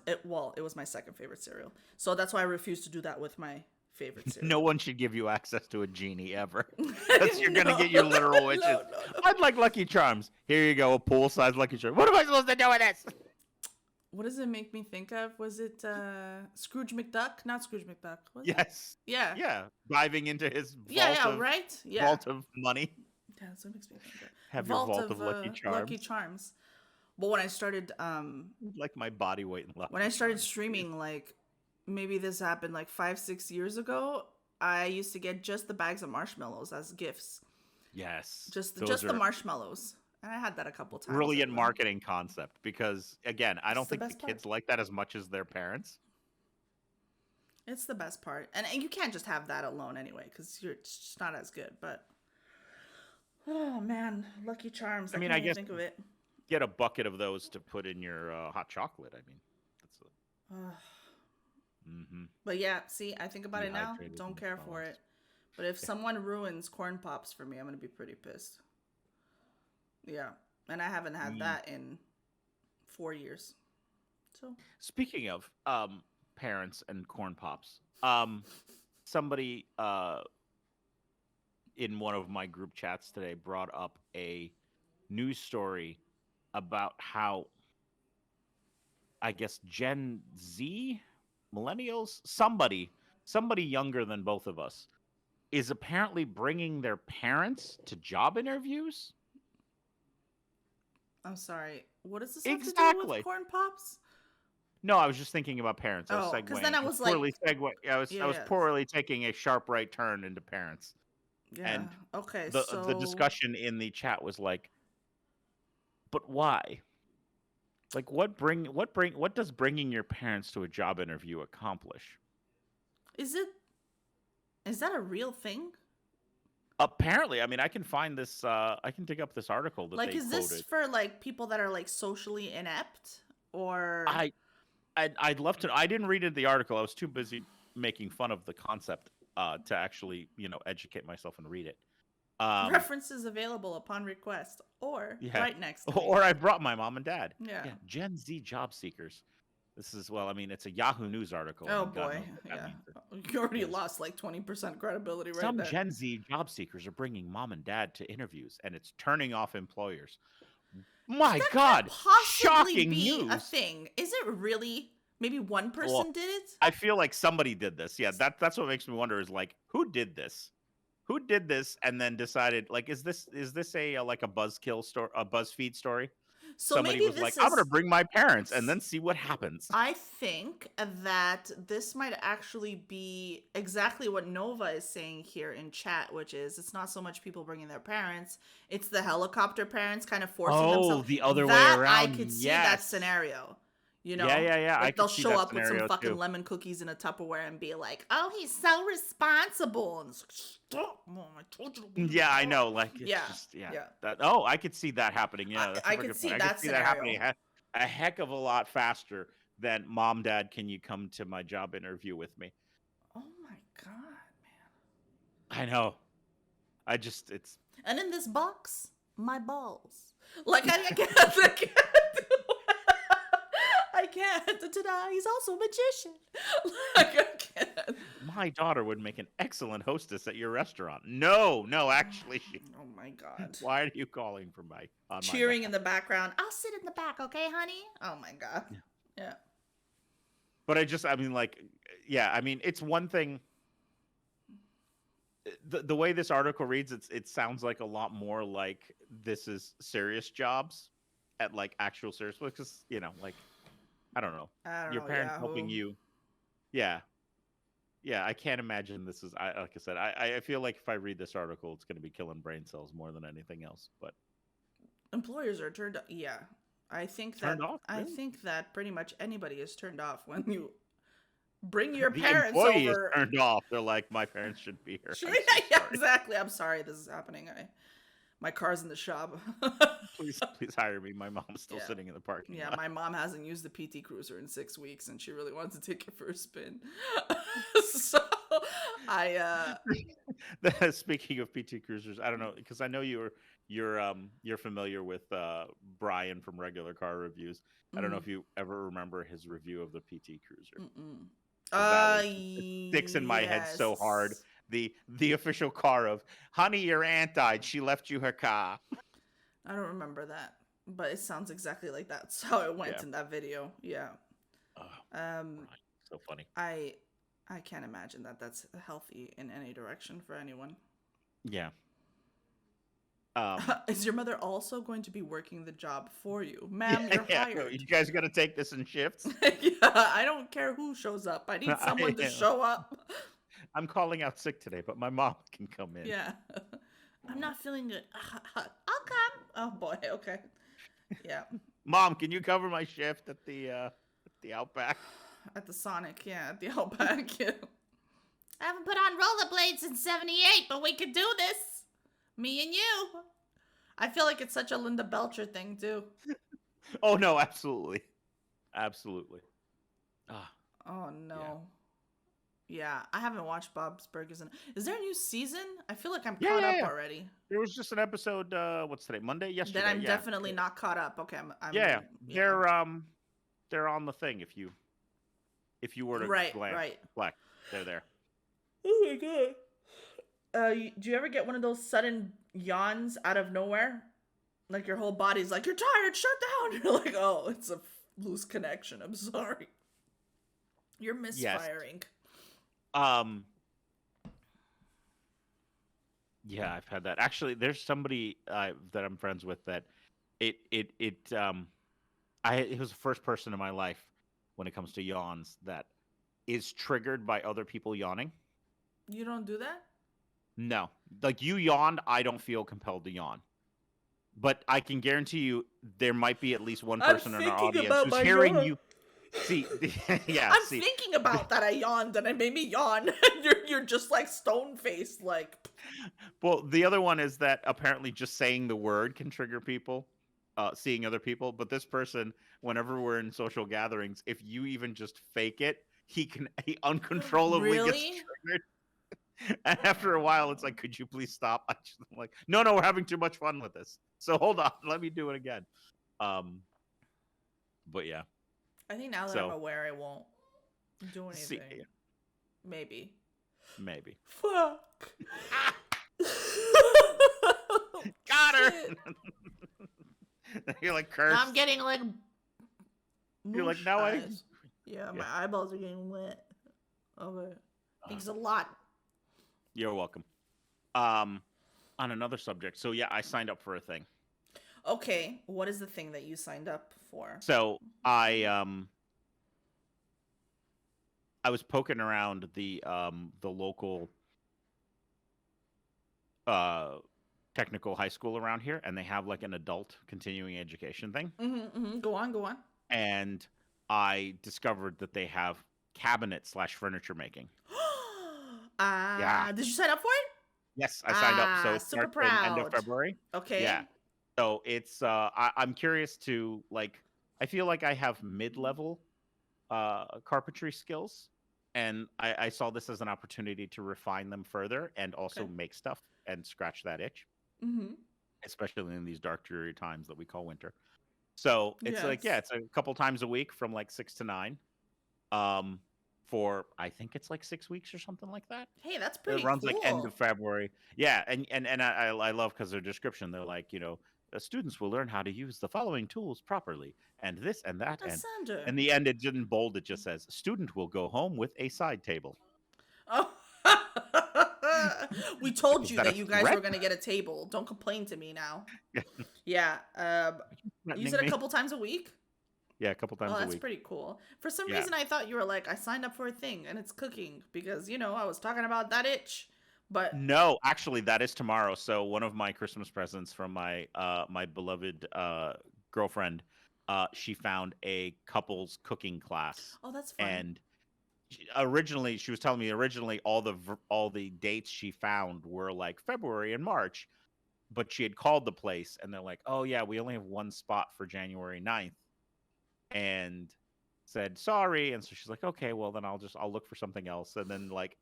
my second favorite cereal. So that's why I refused to do that with my favorite cereal. No one should give you access to a genie ever. Because you're gonna get your literal wishes. No. I'd like Lucky Charms. Here you go, a pool-sized Lucky Charm. What am I supposed to do with this? What does it make me think of? Was it Scrooge McDuck? Not Scrooge McDuck. Was it? Yes. Yeah. Yeah. Diving into his Right? Yeah. vault of money. Yeah, that's what it makes me think of. Have your vault of Lucky Charms. Lucky Charms. But when I started Like my body weight in Lucky when I started Charms. streaming, like maybe this happened like 5-6 years ago, I used to get just the bags of marshmallows as gifts. Yes. Just those the are marshmallows. And I had that a couple times. brilliant marketing concept because again, I don't It's the think the best kids part. like that as much as their parents. It's the best part. And you can't just have that alone anyway cuz it's just not as good, but oh man, Lucky Charms. I mean, can't I even guess think of it. get a bucket of those to put in your hot chocolate. I mean, that's But yeah, see, I think about it now, Dehydrated don't and care for balanced. it. But if someone ruins corn pops for me, I'm going to be pretty pissed. Yeah. And I haven't had that in 4 years. So, Speaking of parents and corn pops, somebody in one of my group chats today brought up a news story about how I guess Gen Z, millennials, somebody younger than both of us is apparently bringing their parents to job interviews. I'm sorry. What does this have to do Exactly. with corn pops? No, I was just thinking about parents. I was Oh, 'cause segueing. then I was like- poorly segue. I was Yeah. poorly taking a sharp right turn into parents. Yeah. And Okay. The discussion in the chat was like, but why? Like, what does bringing your parents to a job interview accomplish? Is it is that a real thing? Apparently, I mean, I can find this. I can dig up this article that Like, they is this quoted. for like people that are like socially inept, or I I'd love to. I didn't read into the article. I was too busy making fun of the concept to actually, educate myself and read it. Um, references available upon request, or yeah, right next to me? or I brought my mom and dad. Yeah. Yeah, Gen Z job seekers. This is well, I mean, it's a Yahoo News article. I Oh mean, God boy. knows what that Yeah. means. You already Yes. lost like 20% credibility right Some there. Gen Z job seekers are bringing mom and dad to interviews, and it's turning off employers. My That could God, possibly shocking be a news. thing. Is it really? Maybe one Well, person did it? I feel like somebody did this. Yeah, that's what makes me wonder is like who did this? Who did this and then decided like is this a like a Buzzkill story, a BuzzFeed story? So Somebody maybe was like, this "I'm going to is. bring my parents and then see what happens." I think that this might actually be exactly what Nova is saying here in chat, which is it's not so much people bringing their parents, it's the helicopter parents kind of forcing Oh, themselves. the other way That I around. could see that Yes. scenario. Yeah, yeah, yeah. I Like they'll could see show that up with some scenario fucking too. lemon cookies in a Tupperware and be like, "Oh, he's so responsible." And it's like, "Stop, Mom, I told you to bring the Yeah, I car." know. Like it's Yeah, just yeah. yeah. That oh, I could see that happening. I, Yeah, that's a I very could good point. see I could that see that happening scenario. a heck of a lot faster than mom, dad, can you come to my job interview with me? Oh my god. I know. I just it's And in this box, my balls. Like I can't, I can't do I can't. Ta-da, he's also a magician. Like I can't. my daughter would make an excellent hostess at your restaurant. No, no, actually she Oh my god. why are you calling for my on my Cheering in behalf? the background. I'll sit in the back, okay, honey? Oh my god. Yeah. Yeah. But I mean like yeah, I mean it's one thing the way this article reads, it sounds like a lot more like this is serious jobs at like actual serious because like I don't know I don't your know, parents helping Yahoo. you. Yeah, yeah. I can't imagine this is. Like I said, I feel like if I read this article, it's going to be killing brain cells more than anything else. But Employers are turned, yeah. turned off, I really. think that pretty much anybody is turned off when you bring your The parents employee is over. turned off. They're like, my parents should be here. Sure, I'm so yeah, sorry. exactly. I'm sorry this is happening. My car's in the shop. Please hire me. My mom's still Yeah. sitting in the parking Yeah, lot. my mom hasn't used the PT Cruiser in 6 weeks, and she really wants to take it for a spin. So I Speaking of PT Cruisers, I don't know because I know you're familiar with Brian from Regular Car Reviews. I don't know mm, if you ever remember his review of the PT Cruiser mm-mm. because that was it sticks in my head so hard. Yes. The official car of honey, your aunt died. She left you her car. I don't remember that, but it sounds exactly like that's how it went Yeah. in that video. Yeah. Oh, Um, Brian, so funny. I can't imagine that that's healthy in any direction for anyone. Yeah. Um. Is your mother also going to be working the job for you? Ma'am, you're Yeah. hired. You guys gonna take this in shifts? Yeah, I don't care who shows up. I need someone to I, show up. I'm calling out sick today, but my mom can come in. Yeah. I'm not feeling good. I'll come. Oh boy, okay. Yeah. Mom, can you cover my shift at the Outback? At the Sonic, yeah, at the Outback. Yeah. I haven't put on rollerblades since 78, but we could do this. Me and you. I feel like it's such a Linda Belcher thing, too. Oh no, absolutely, absolutely. Ah, Oh, no. Yeah, I haven't watched Bob's Burgers. Is there a new season? I feel like I'm caught up yeah. already. There was just an episode. What's today? Monday. Yesterday. Then I'm yeah. definitely not caught up. Okay, I'm Yeah, they're on the thing. If you were to right, glance, right. black, they're there. Oh my god. Do you ever get one of those sudden yawns out of nowhere? Like your whole body's like, you're tired, shut down. You're like, oh, it's a loose connection. I'm sorry. You're misfiring. Um. Yeah, I've had that. Actually, there's somebody that I'm friends with that it was the first person in my life when it comes to yawns that is triggered by other people yawning. You don't do that? No, like you yawned, I don't feel compelled to yawn. but I can guarantee you there might be at least one I'm person in our thinking audience about who's my hearing yawn. you. See, yeah, I'm see. thinking about that. I yawned and it made me yawn. You're just like stone faced, like. Well, the other one is that apparently just saying the word can trigger people, seeing other people. But this person, whenever we're in social gatherings, if you even just fake it, he uncontrollably gets Really? triggered. And after a while, it's like, could you please stop? I'm like, no, we're having too much fun with this. So hold on, let me do it again. Um, but yeah, I think now that I'm so aware, I won't do see, anything. Maybe. maybe. Fuck. Ah, got her. Shit. You're like Now I'm cursed. getting like You're like, moosh now I. eyes. Yeah, Yeah. my eyeballs are getting wet. Okay. Thanks a lot. You're welcome. On another subject. So yeah, I signed up for a thing. Okay, what is the thing that you signed up for? So I was poking around the local uh technical high school around here, and they have like an adult continuing education thing. Go on, go on. And I discovered that they have cabinet/furniture making. Yeah. Did you sign up for it? Yes, I signed up. So it Super starts in end of proud. February. Yeah. Okay. So it's I'm curious to like I feel like I have mid-level carpentry skills, and I saw this as an opportunity to refine them further and also Okay. make stuff and scratch that itch, Mm-hmm. especially in these dark, dreary times that we call winter. So it's like, yeah, Yes. it's a couple times a week from like 6 to 9, um, for I think it's like 6 weeks or something like that. Hey, that's It pretty runs like end of cool. February. Yeah, and I love because their description. They're like, students will learn how to use the following tools properly, and this and that, and Assander. in the end, it didn't bold. It just says, student will go home with a side table. Oh. We Like, told is you that a that you guys threat? were gonna get a table. Don't complain to me now. Yeah. You Threatening said a me? couple times a week? Yeah, a couple Oh, times a that's week. pretty cool. For some Yeah. reason, I thought you were like, I signed up for a thing and it's cooking because, I was talking about that itch. But, No, actually, that is tomorrow. So one of my Christmas presents from my beloved girlfriend, she found a couples cooking class, oh, that's fun. and originally she was telling me all the dates she found were like February and March, but she had called the place and they're like, oh yeah, we only have one spot for January 9th, and said sorry. And so she's like, okay, well then I'll look for something else. And then like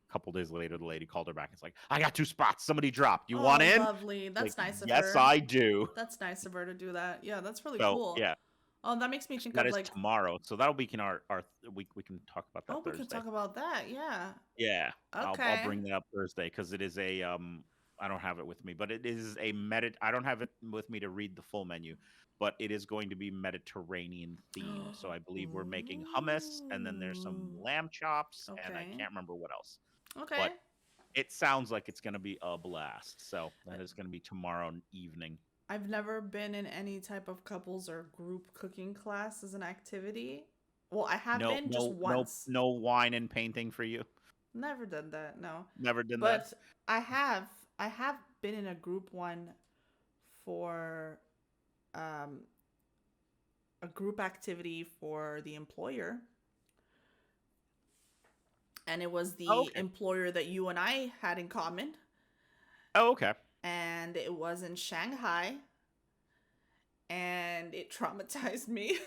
a couple days later the lady called her back. It's like, I got 2 spots, somebody dropped, you want Oh, in? lovely. Like, That's nice of yes her. I do. That's nice of her to do that. Yeah, that's really So cool. yeah, Oh, that makes me think that of is like, tomorrow, so that'll be in our we can talk about that oh, we could Thursday. talk about that. Yeah. Yeah, I'll Okay. bring that up Thursday because it is a I don't have it with me, but it is a I don't have it with me to read the full menu, but it is going to be Mediterranean themed. So I believe we're making hummus, and then there's some Ooh. lamb chops, and I Okay. can't remember what else. Okay. But it sounds like it's going to be a blast. So that is going to be tomorrow evening. I've never been in any type of couples or group cooking class as an activity. Well, I have No, been just no, no, once. no wine and painting for you. Never done that, no. Never done that. But I have been in a group one for um a group activity for the employer. And it was Oh, the okay. employer that you and I had in common. Oh, okay. And it was in Shanghai. And it traumatized me.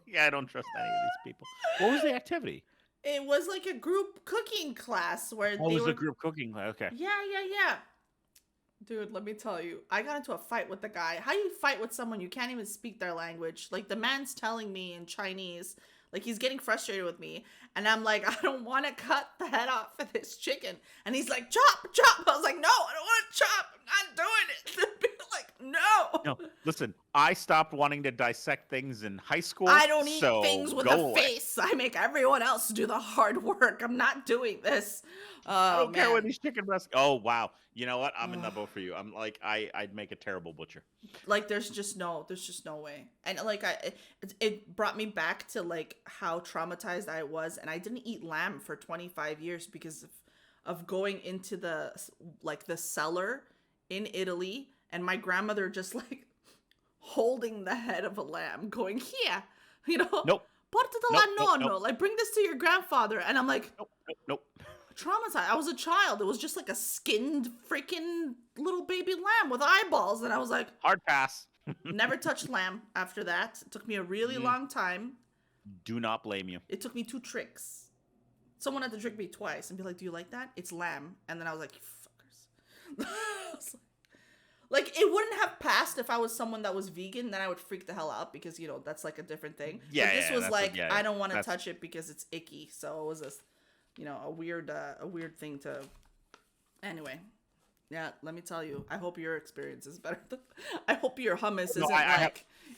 Yeah, I don't trust any of these people. What was the activity? It was like a group cooking class where Oh, it they was a were. group cooking. Okay. Yeah. Dude, let me tell you, I got into a fight with the guy. How you fight with someone you can't even speak their language? Like the man's telling me in Chinese, like he's getting frustrated with me, and I'm like, I don't want to cut the head off of this chicken, and he's like, chop, chop. I was like, no, I don't want to chop. I'm not doing it. Like, No, no. listen, I stopped wanting to dissect things in high school, I don't eat so things with a go away. face. I make everyone else do the hard work. I'm not doing this. I Oh don't care what man. these chicken breasts. Oh wow, you know what? I'm in that boat for you. I'm like I'd make a terrible butcher. Like there's just no way. And like it brought me back to like how traumatized I was, and I didn't eat lamb for 25 years because of going into the like the cellar in Italy and my grandmother just like holding the head of a lamb, going, here, you know, Nope. portatela Nope. Nope. nonno, Nope. like bring this to your grandfather. And I'm like, Nope. Nope. Nope. traumatized. I was a child. It was just like a skinned freaking little baby lamb with eyeballs. And I was like, Hard pass. never touched lamb after that. It took me a really long time. Do not blame you. It took me 2 tricks. Someone had to trick me twice and be like, do you like that? It's lamb. And then I was like, you fuckers. I was like, it wouldn't have passed if I was someone that was vegan. Then I would freak the hell out because, you know, that's like a different thing. Yeah, but this yeah, was that's like, what- yeah, I don't want to that's- touch it because it's icky. So it was this, you know, a weird thing to. Anyway, yeah. Let me tell you. I hope your experience is better. I hope your hummus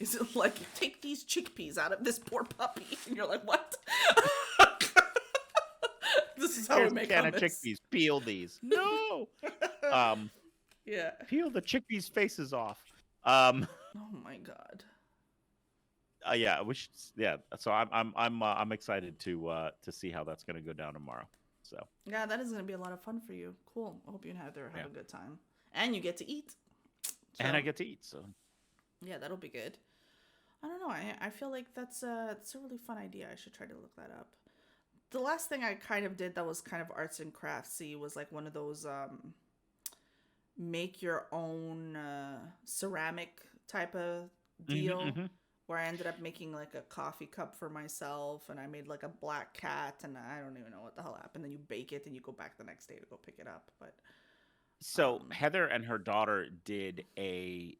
isn't like take these chickpeas out of this poor puppy, and you're like, what? This is how Here's we make a can hummus. of chickpeas. Peel these. No. Yeah. Peel the chickpeas faces off. Oh my god. Yeah, we should. Yeah, so I'm excited to see how that's gonna go down tomorrow. So Yeah, that is gonna be a lot of fun for you. Cool. I hope you have Yeah. a good time, and you get to eat. and I So, get to eat. So yeah, that'll be good. I don't know. I feel like it's a really fun idea. I should try to look that up. The last thing I kind of did that was kind of arts and craftsy was like one of those make your own ceramic type of deal. mhm. Where I ended up making like a coffee cup for myself, and I made like a black cat, and I don't even know what the hell happened. Then you bake it, and you go back the next day to go pick it up. But So Heather and her daughter did a.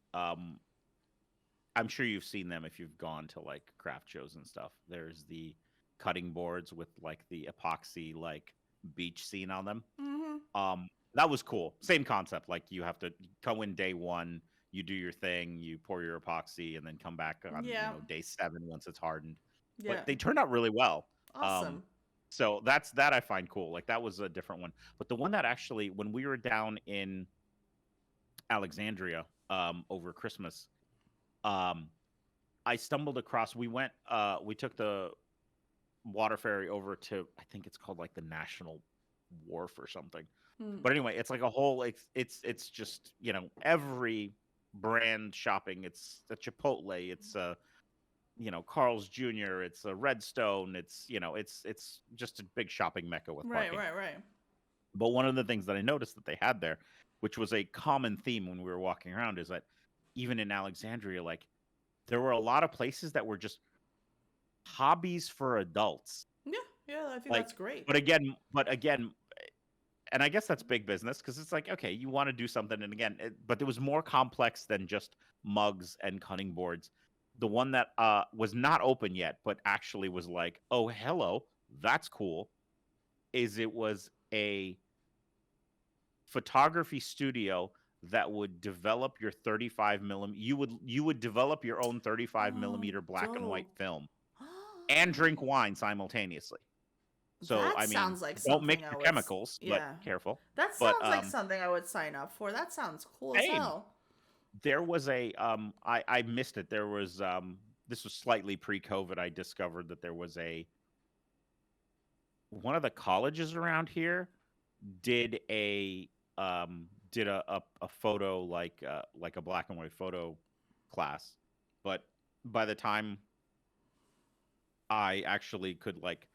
I'm sure you've seen them if you've gone to like craft shows and stuff. There's the cutting boards with like the epoxy like beach scene on them. That was cool. Same concept. Like you have to go in day 1, you do your thing, you pour your epoxy, and then come back on Yeah. day 7 once it's hardened. yeah, But they turned out really well. awesome. So that I find cool. Like that was a different one. But the one that actually, when we were down in Alexandria over Christmas, I stumbled across. We took the water ferry over to, I think it's called like the National Wharf or something. But anyway, it's like a whole. It's just every brand shopping. It's a Chipotle. It's a Carl's Jr. It's a Redstone. It's it's just a big shopping mecca with parking. Right. But one of the things that I noticed that they had there, which was a common theme when we were walking around, is that even in Alexandria, like there were a lot of places that were just hobbies for adults. Yeah, I think Like, that's great. But again, and I guess that's big business because it's like, okay, you want to do something, and again, but it was more complex than just mugs and cutting boards. The one that was not open yet, but actually was like, oh, hello, that's cool, is it was a photography studio that would develop your 35 millimeter. You would develop your own 35 millimeter black and white dope. film and drink wine simultaneously. So That I mean, sounds like don't mix something I your would chemicals, yeah. but careful. That But, sounds like something I would sign up for. That sounds cool as Same. hell. There was a I missed it. There was this was slightly pre-COVID. I discovered that there was one of the colleges around here did a photo like a black and white photo class, but by the time I actually could like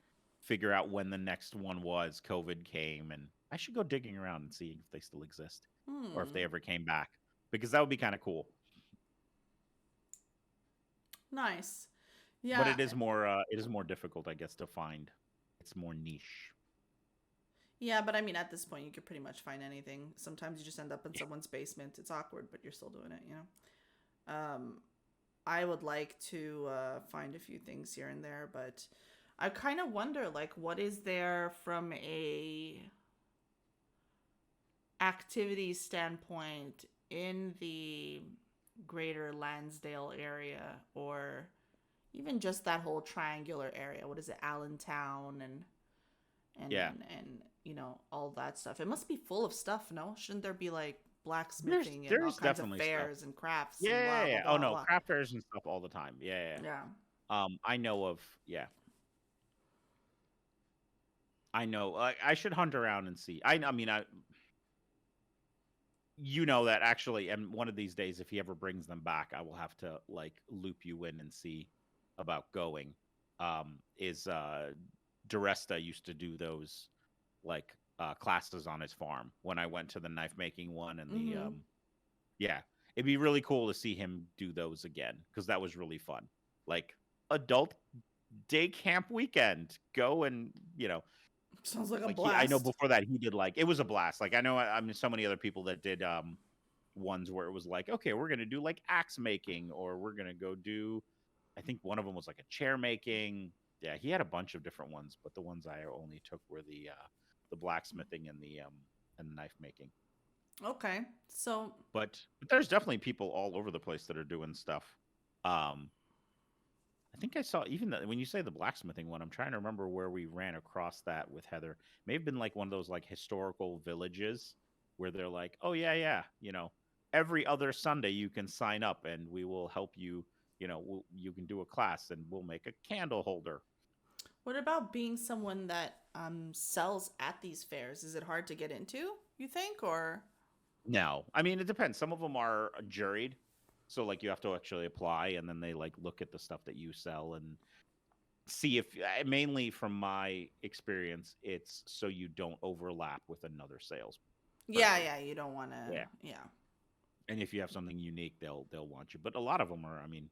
figure out when the next one was, COVID came, and I should go digging around and see if they still exist or if they ever came back, because that would be kind of cool. Nice. Yeah. But it is more difficult, I guess, to find. It's more niche. Yeah, but I mean, at this point, you could pretty much find anything. Sometimes you just end up in someone's basement. It's awkward, but you're still doing it, I would like to find a few things here and there, but I kind of wonder, like, what is there from a activity standpoint in the greater Lansdale area, or even just that whole triangular area? What is it, Allentown and all that stuff? It must be full of stuff, no? Shouldn't there be like blacksmithing and all there's kinds of definitely fairs stuff. and crafts? Yeah, and blah, yeah. blah, Oh blah, no, blah. craft fairs and stuff all the time. Yeah. Yeah. I know of. Yeah. I know. I should hunt around and see. I mean, you know that actually, and one of these days, if he ever brings them back, I will have to like loop you in and see about going. Is Duresta used to do those like classes on his farm when I went to the knife making one and the Mm-hmm. yeah, it'd be really cool to see him do those again because that was really fun. Like adult day camp weekend, go and Sounds like a like I know blast. before that he did like it was a blast. Like I know I mean so many other people that did ones where it was like, okay, we're gonna do like axe making, or we're gonna go do. I think one of them was like a chair making. Yeah, he had a bunch of different ones, but the ones I only took were the blacksmithing and the knife making. Okay. So, But there's definitely people all over the place that are doing stuff. Um, I think I saw even when you say the blacksmithing one, I'm trying to remember where we ran across that with Heather. May have been like one of those like historical villages where they're like, oh yeah, yeah, every other Sunday you can sign up and we will help you. You can do a class and we'll make a candle holder. what about being someone that sells at these fairs? Is it hard to get into, you think, or No, I mean it depends. Some of them are juried, so like you have to actually apply, and then they like look at the stuff that you sell and see if mainly from my experience it's so you don't overlap with another sales yeah, person. yeah, you don't want to, Yeah, yeah. and if you have something unique they'll want you, but a lot of them are, I mean,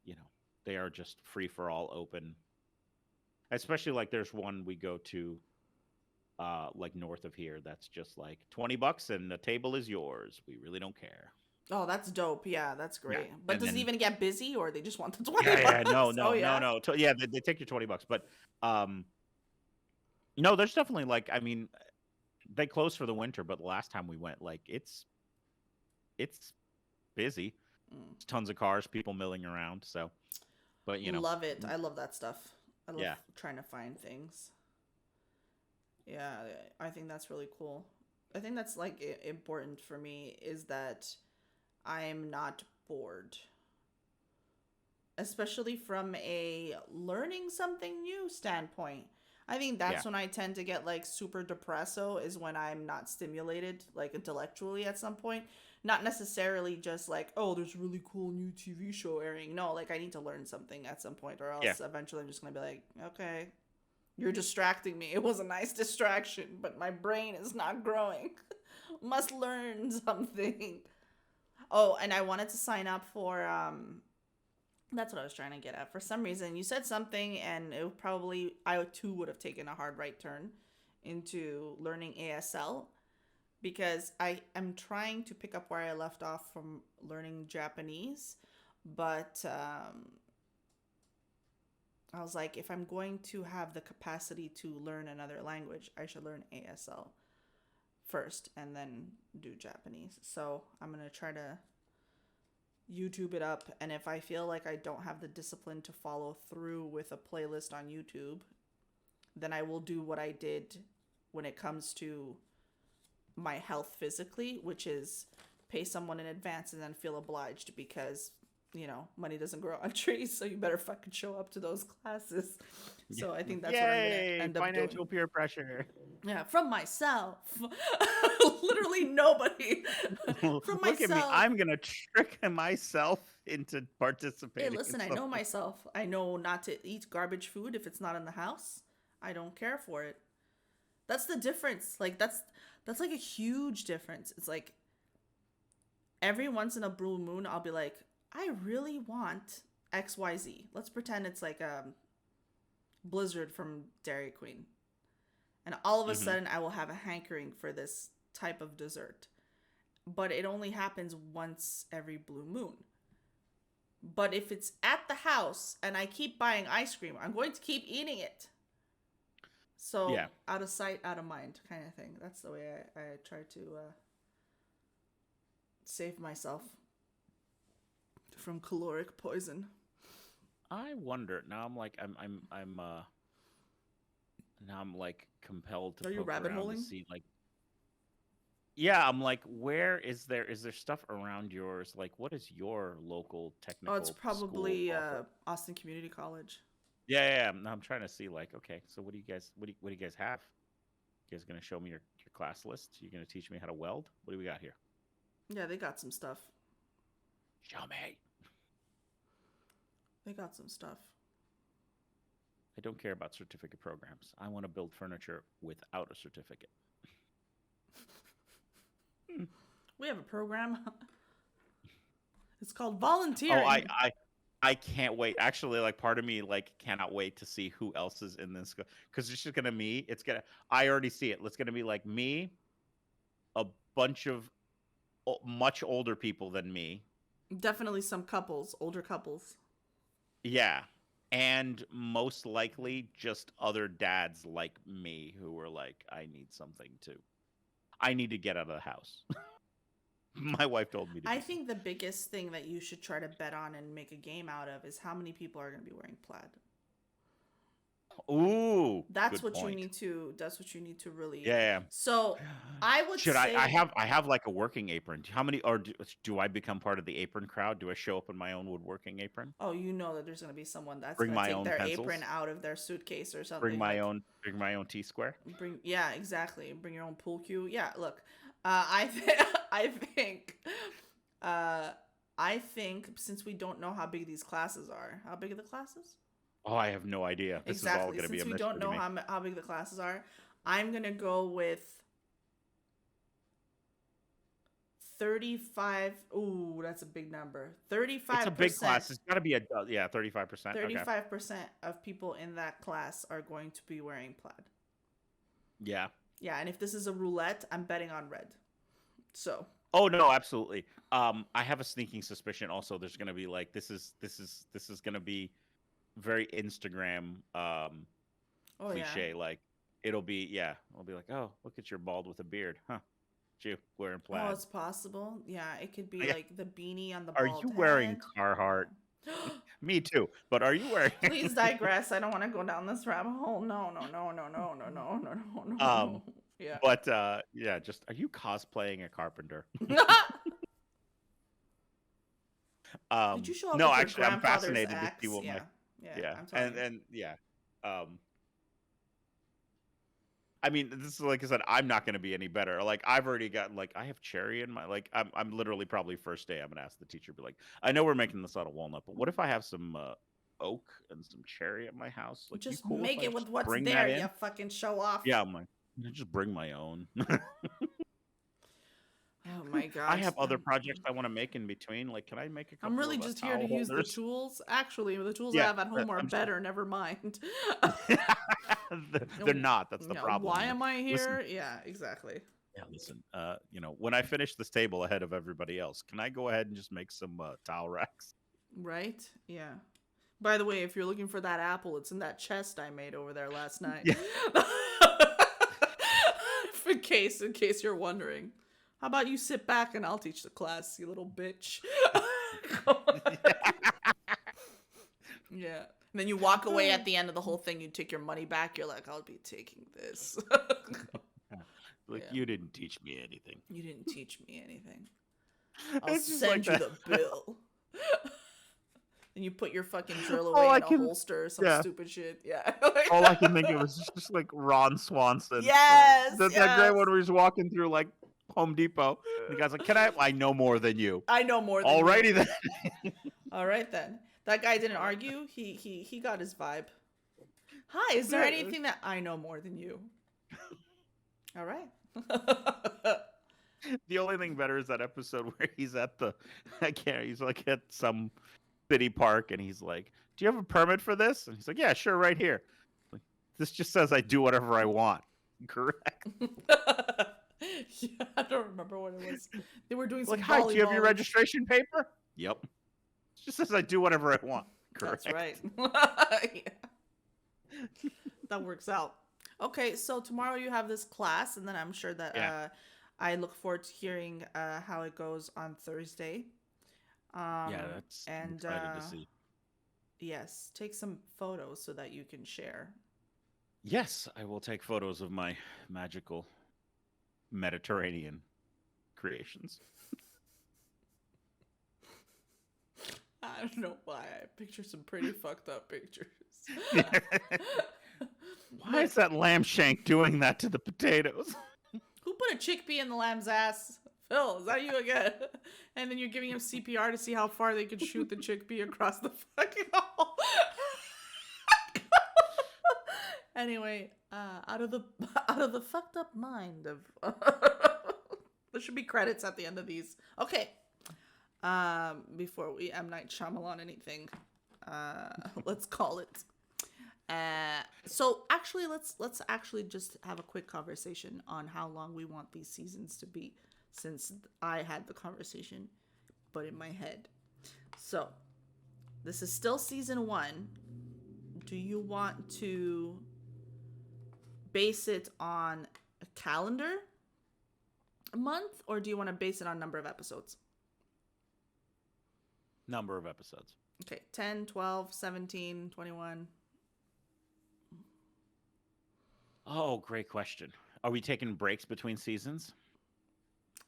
you know they are just free for all, open. Especially like there's one we go to like north of here that's just like $20 and the table is yours, we really don't care. Oh, that's dope. Yeah, that's Yeah, great. But and does it then even get busy, or they just want the yeah, 20 yeah, no, bucks? Oh, no, no, yeah. no. Yeah, they take your $20, but um, no, there's definitely like, I mean, they close for the winter, but the last time we went, like it's busy. Mm. There's tons of cars, people milling around. So, but Love it. I love that stuff. I love yeah, trying to find things. Yeah, I think that's really cool. I think that's like important for me is that I am not bored, especially from a learning something new standpoint. I think yeah, that's when I tend to get like super depresso is when I'm not stimulated like intellectually at some point. Not necessarily just like, oh, there's a really cool new TV show airing. No, like I need to learn something at some point or yeah, else eventually I'm just going to be like, okay, you're distracting me. It was a nice distraction, but my brain is not growing. Must learn something. Oh, and I wanted to sign up for that's what I was trying to get at. For some reason, you said something, and it probably I too would have taken a hard right turn into learning ASL because I am trying to pick up where I left off from learning Japanese, but I was like, if I'm going to have the capacity to learn another language, I should learn ASL first and then do Japanese. So I'm gonna try to YouTube it up, and if I feel like I don't have the discipline to follow through with a playlist on YouTube, then I will do what I did when it comes to my health physically, which is pay someone in advance and then feel obliged because money doesn't grow on trees, so you better fucking show up to those classes. yeah. So I think that's what I'm gonna Yay! end up doing. Financial peer pressure. Yeah, from myself. Literally nobody. From Look at me! myself. I'm gonna trick myself into Hey, participating in listen, I know something. myself. I know not to eat garbage food if it's not in the house. I don't care for it. That's the difference. Like that's like a huge difference. It's like every once in a blue moon I'll be like, I really want XYZ. Let's pretend it's like a Blizzard from Dairy Queen. And all of a Hmm. sudden I will have a hankering for this type of dessert. But it only happens once every blue moon. But if it's at the house and I keep buying ice cream, I'm going to keep eating it. So Yeah, out of sight, out of mind, kind of thing. That's the way I try to save myself from caloric poison. I wonder now. Now I'm like compelled to Are you poke rabbit around to holing? see like, yeah, I'm like, where is there stuff around yours? Like, what is your local Oh, it's technical school probably offer? Austin Community College. Yeah, yeah, yeah. No, I'm trying to see like, okay, so what do you guys have? You guys gonna show me your class list? You gonna teach me how to weld? What do we got here? Yeah, they got some stuff. Show me. They got some stuff. I don't care about certificate programs. I want to build furniture without a certificate. We have a program. It's called Oh, volunteering. I can't wait. Actually, like part of me like cannot wait to see who else is in this because it's just gonna me. It's gonna. I already see it. It's gonna be like me, a bunch of much older people than me. Definitely some couples, older couples. Yeah, and most likely just other dads like me who were like, I need to get out of the house. My wife told me to. I think the biggest thing that you should try to bet on and make a game out of is how many people are going to be wearing plaid. Ooh, That's good what point. you need to. That's what you need to really. Yeah. So I would Should say I have like a working apron? How many or do I become part of the apron crowd? Do I show up in my own woodworking apron? Oh, you know that there's going to be someone that's Bring going to my take own their pencils. apron out of their suitcase or something. Bring my own T-square. Yeah, exactly. Bring your own pool cue. Yeah, look, I think, I think since we don't know how big these classes are, how big are the classes? Oh, I have no idea. This is all going to be a Since we mystery don't know to me. how big the classes are, I'm gonna go with 35. Ooh, that's a big number. 35%. It's a big class. It's got to be 35%. 35% of people in that class are going to be wearing plaid. Yeah. Yeah, and if this is a roulette, I'm betting on red. So. Oh no, absolutely. I have a sneaking suspicion. Also, there's going to be like this is going to be very Instagram cliche. Yeah. Like it'll be like, oh, look at your bald with a beard, huh? You wearing plaid? Oh, it's possible. Yeah, it could be like the beanie on the Are bald you wearing head. Carhartt? Me too. But are you wearing? Please digress. I don't want to go down this rabbit hole. No. Yeah. But yeah, just are you cosplaying a carpenter? Did you show up No, with actually, your I'm grandfather's fascinated to axe? see what Yeah. and yeah. I mean, this is like I said, I'm not going to be any better. Like I've already got like I have cherry in my like I'm literally probably first day I'm going to ask the teacher be like, I know we're making this out of walnut, but what if I have some oak and some cherry at my house? Like, Just cool make it with what's bring there. that in? You fucking show off. Yeah, I'm like, just bring my own. Oh my god! I have other projects I want to make in between. Like, can I make a couple? I'm really of, just here to use the tools. Actually, the tools I have at home are better. Never mind. They're not. That's the problem. Why am I here? Listen, yeah, exactly. Yeah, listen. When I finish this table ahead of everybody else, can I go ahead and just make some towel racks? Right. Yeah. By the way, if you're looking for that apple, it's in that chest I made over there last night. Yeah. in case you're wondering. How about you sit back and I'll teach the class, you little bitch. Yeah. And then you walk away at the end of the whole thing, you take your money back, you're like, I'll be taking this. You didn't teach me anything. You didn't teach me anything. I'll send you the bill. And you put your fucking drill away in a holster or some stupid shit. Yeah. All I can think of is just like Ron Swanson. Yes. That great one where he's walking through like Home Depot. And the guy's like, I know more than you. I know more than Alrighty you. then. All right then. That guy didn't argue. He got his vibe. Hi, is there anything that I know more than you? All right. The only thing better is that episode where he's at he's like at some city park and he's like, do you have a permit for this? And he's like, yeah, sure, right here. Like, this just says I do whatever I want. Correct. Yeah, I don't remember what it was. They were doing some hi, do you have your registration paper? Yep. It just says I do whatever I want. Correct. That's right. Yeah. That works out. Okay, so tomorrow you have this class, and then I'm sure that I look forward to hearing how it goes on Thursday. I'm excited to see. Yes, take some photos so that you can share. Yes, I will take photos of my magical Mediterranean creations. I don't know why I picture some pretty fucked up pictures. Why is that lamb shank doing that to the potatoes? Who put a chickpea in the lamb's ass? Phil, is that you again? And then you're giving him CPR to see how far they could shoot the chickpea across the fucking hall. Anyway, out of the fucked up mind of there should be credits at the end of these. Okay. Before we M. Night Shyamalan anything, let's call it. So actually, let's actually just have a quick conversation on how long we want these seasons to be, since I had the conversation, but in my head. So this is still season 1. Do you want to base it on a calendar month, or do you want to base it on number of episodes? Number of episodes. Okay, 10, 12, 17, 21. Oh, great question. Are we taking breaks between seasons?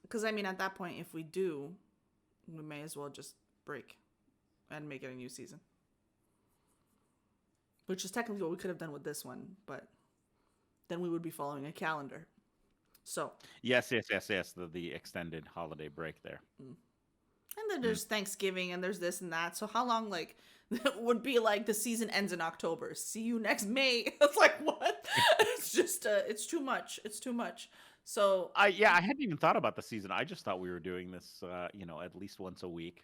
Because, I mean, at that point, if we do, we may as well just break and make it a new season. Which is technically what we could have done with this one, but then we would be following a calendar. So. Yes. The extended holiday break there. And then there's Thanksgiving and there's this and that. So how long, like, would be like the season ends in October. See you next May. It's like, what? It's just, it's too much. It's too much. So. I hadn't even thought about the season. I just thought we were doing this, at least once a week.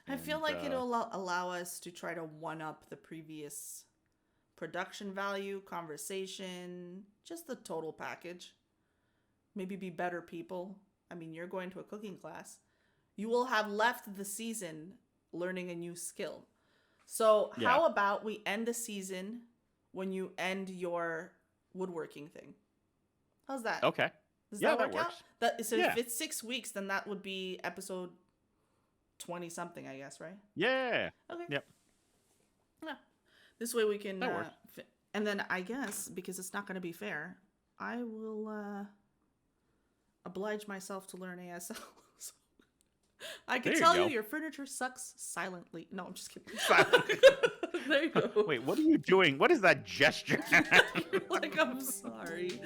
I feel like it'll allow us to try to one-up the previous production value, conversation, just the total package. Maybe be better people. I mean, you're going to a cooking class. You will have left the season learning a new skill. So how about we end the season when you end your woodworking thing? How's that? Okay. Does that work works. out? If it's 6 weeks, then that would be episode 20 something, I guess, right? Yeah. Okay. Yep. Yeah. This way we can, That works. And then I guess, because it's not going to be fair, I will oblige myself to learn ASL. So I can tell you your furniture sucks silently. No, I'm just kidding. There you go. Wait, what are you doing? What is that gesture? Like, I'm sorry.